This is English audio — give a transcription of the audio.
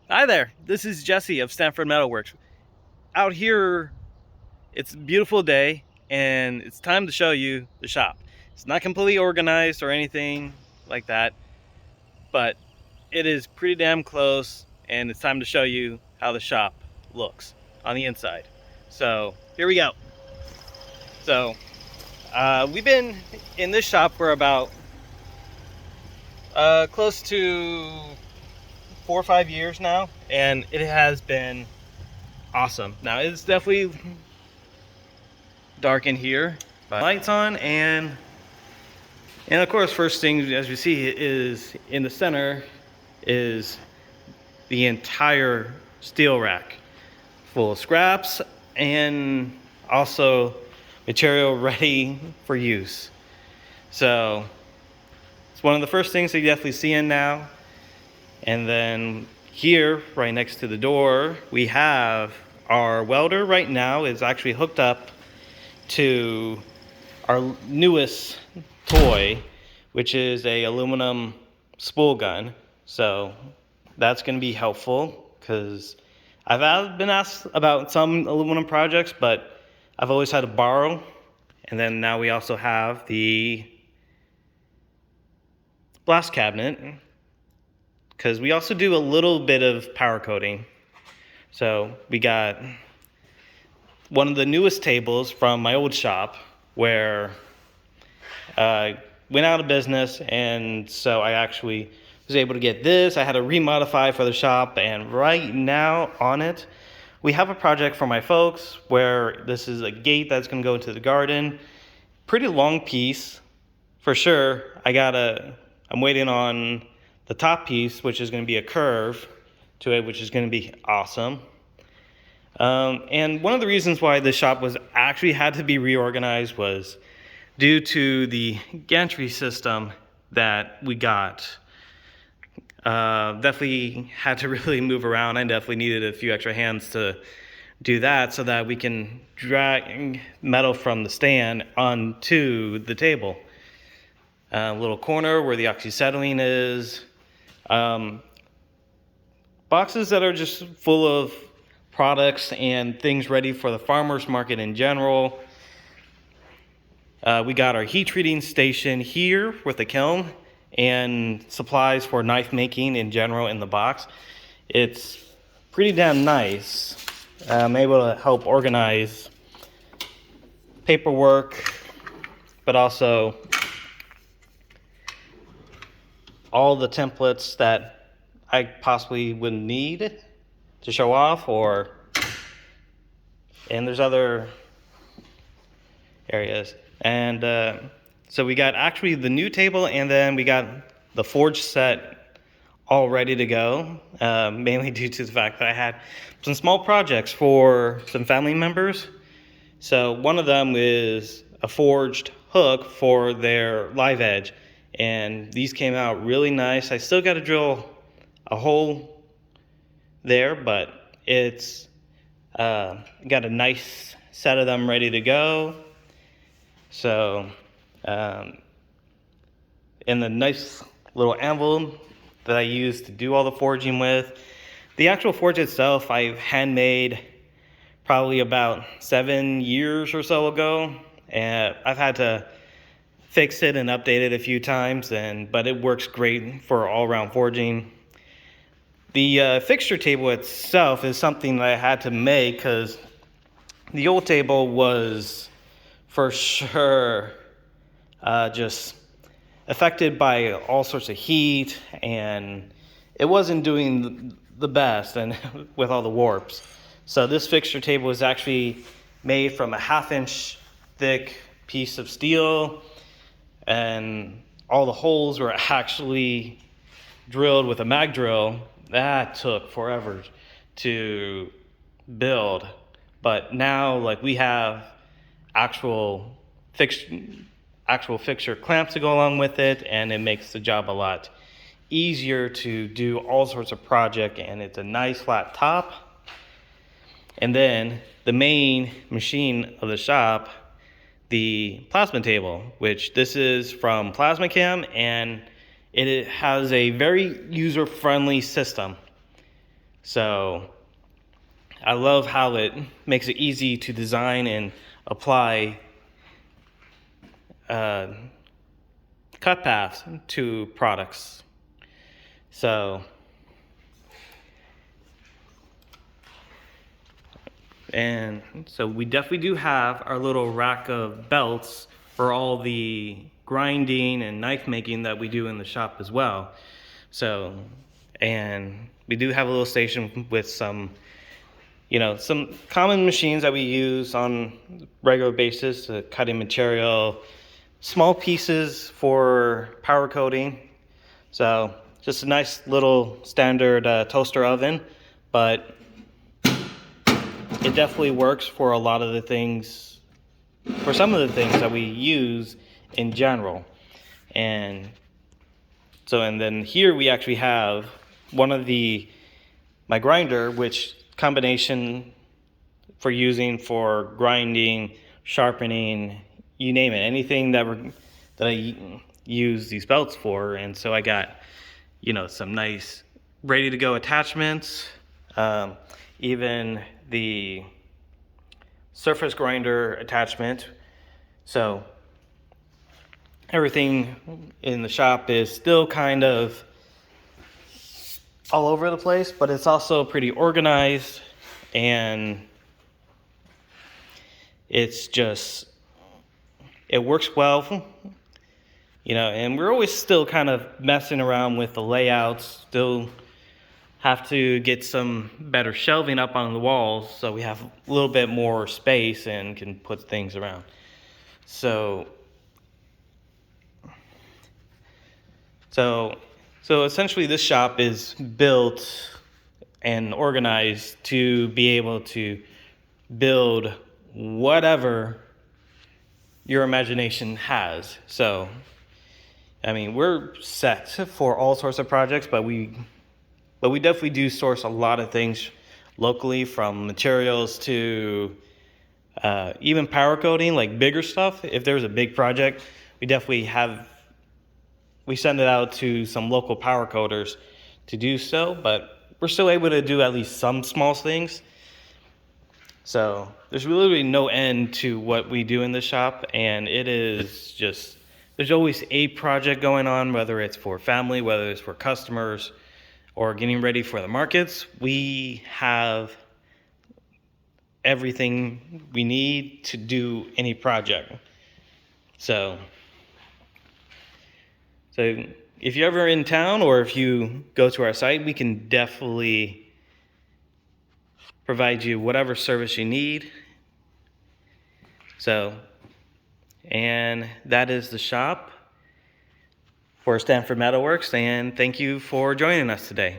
Hi there, this is Jesse of Stanford Metalworks. Out here, it's a beautiful day and it's time to show you the shop. It's not completely organized or anything like that, but it is pretty damn close and it's time to show you how the shop looks on the inside. So here we go. So we've been in this shop for about close to 4 or 5 years now, and it has been awesome. Now it's definitely dark in here, but lights on, and of course, first thing as you see is in the center is the entire steel rack full of scraps and also material ready for use. So it's one of the first things that you definitely see in now. And then here, right next to the door, we have our welder. Right now is actually hooked up to our newest toy, which is a aluminum spool gun. So that's going to be helpful because I've been asked about some aluminum projects, but I've always had to borrow. And then now we also have the blast cabinet because we also do a little bit of powder coating. So we got one of the newest tables from my old shop where went out of business, and so I actually was able to get this. I had to remodify for the shop, and right now on it, we have a project for my folks where this is a gate that's going to go into the garden. Pretty long piece, for sure. I'm waiting on the top piece, which is going to be a curve to it, which is going to be awesome. And one of the reasons why the shop was actually had to be reorganized was due to the gantry system that we got. Definitely had to really move around. I definitely needed a few extra hands to do that so that we can drag metal from the stand onto the table. A little corner where the oxyacetylene is. Boxes that are just full of products and things ready for the farmer's market in general. We got our heat treating station here with the kiln and supplies for knife making in general in the box. It's pretty damn nice. I'm able to help organize paperwork, but also all the templates that I possibly would need to show off, and there's other areas. And so we got actually the new table, and then we got the forge set all ready to go, mainly due to the fact that I had some small projects for some family members. So one of them is a forged hook for their live edge, and these came out really nice. I still got to drill a hole there, but it's got a nice set of them ready to go. So, in the nice little anvil that I use to do all the forging with. The actual forge itself, I've handmade probably about 7 years or so ago, and I've had to fix it and update it a few times, but it works great for all-around forging. The fixture table itself is something that I had to make because the old table was for sure just affected by all sorts of heat, and it wasn't doing the best and with all the warps. So this fixture table was actually made from a 1/2 inch thick piece of steel, and all the holes were actually drilled with a mag drill. That took forever to build, but now like we have actual fixture clamps to go along with it, and it makes the job a lot easier to do all sorts of project, and it's a nice flat top. And then the main machine of the shop, the plasma table, which this is from PlasmaChem, and it has a very user-friendly system. So I love how it makes it easy to design and apply cut paths to products. So, and so we definitely do have our little rack of belts for all the grinding and knife making that we do in the shop as well. So, and we do have a little station with some, some common machines that we use on regular basis, cutting material, small pieces for powder coating. So just a nice little standard toaster oven, but it definitely works for a lot of the things, for some of the things that we use in general. And so, and then here we actually have one of my grinder, which combination for using for grinding, sharpening, you name it, anything that I use these belts for. And so I got, some nice ready to go attachments, even the surface grinder attachment. So everything in the shop is still kind of all over the place, but it's also pretty organized, and it's just, it works well, and we're always still kind of messing around with the layouts, still have to get some better shelving up on the walls so we have a little bit more space and can put things around. So essentially this shop is built and organized to be able to build whatever your imagination has. So, I mean, we're set for all sorts of projects, but we definitely do source a lot of things locally, from materials to even powder coating, like bigger stuff. If there's a big project, we send it out to some local powder coaters to do so, but we're still able to do at least some small things. So there's really no end to what we do in the shop, and it is just, there's always a project going on, whether it's for family, whether it's for customers, or getting ready for the markets. We have everything we need to do any project. So if you're ever in town, or if you go to our site, we can definitely provide you whatever service you need. So, and that is the shop for Stanford Metalworks, and thank you for joining us today.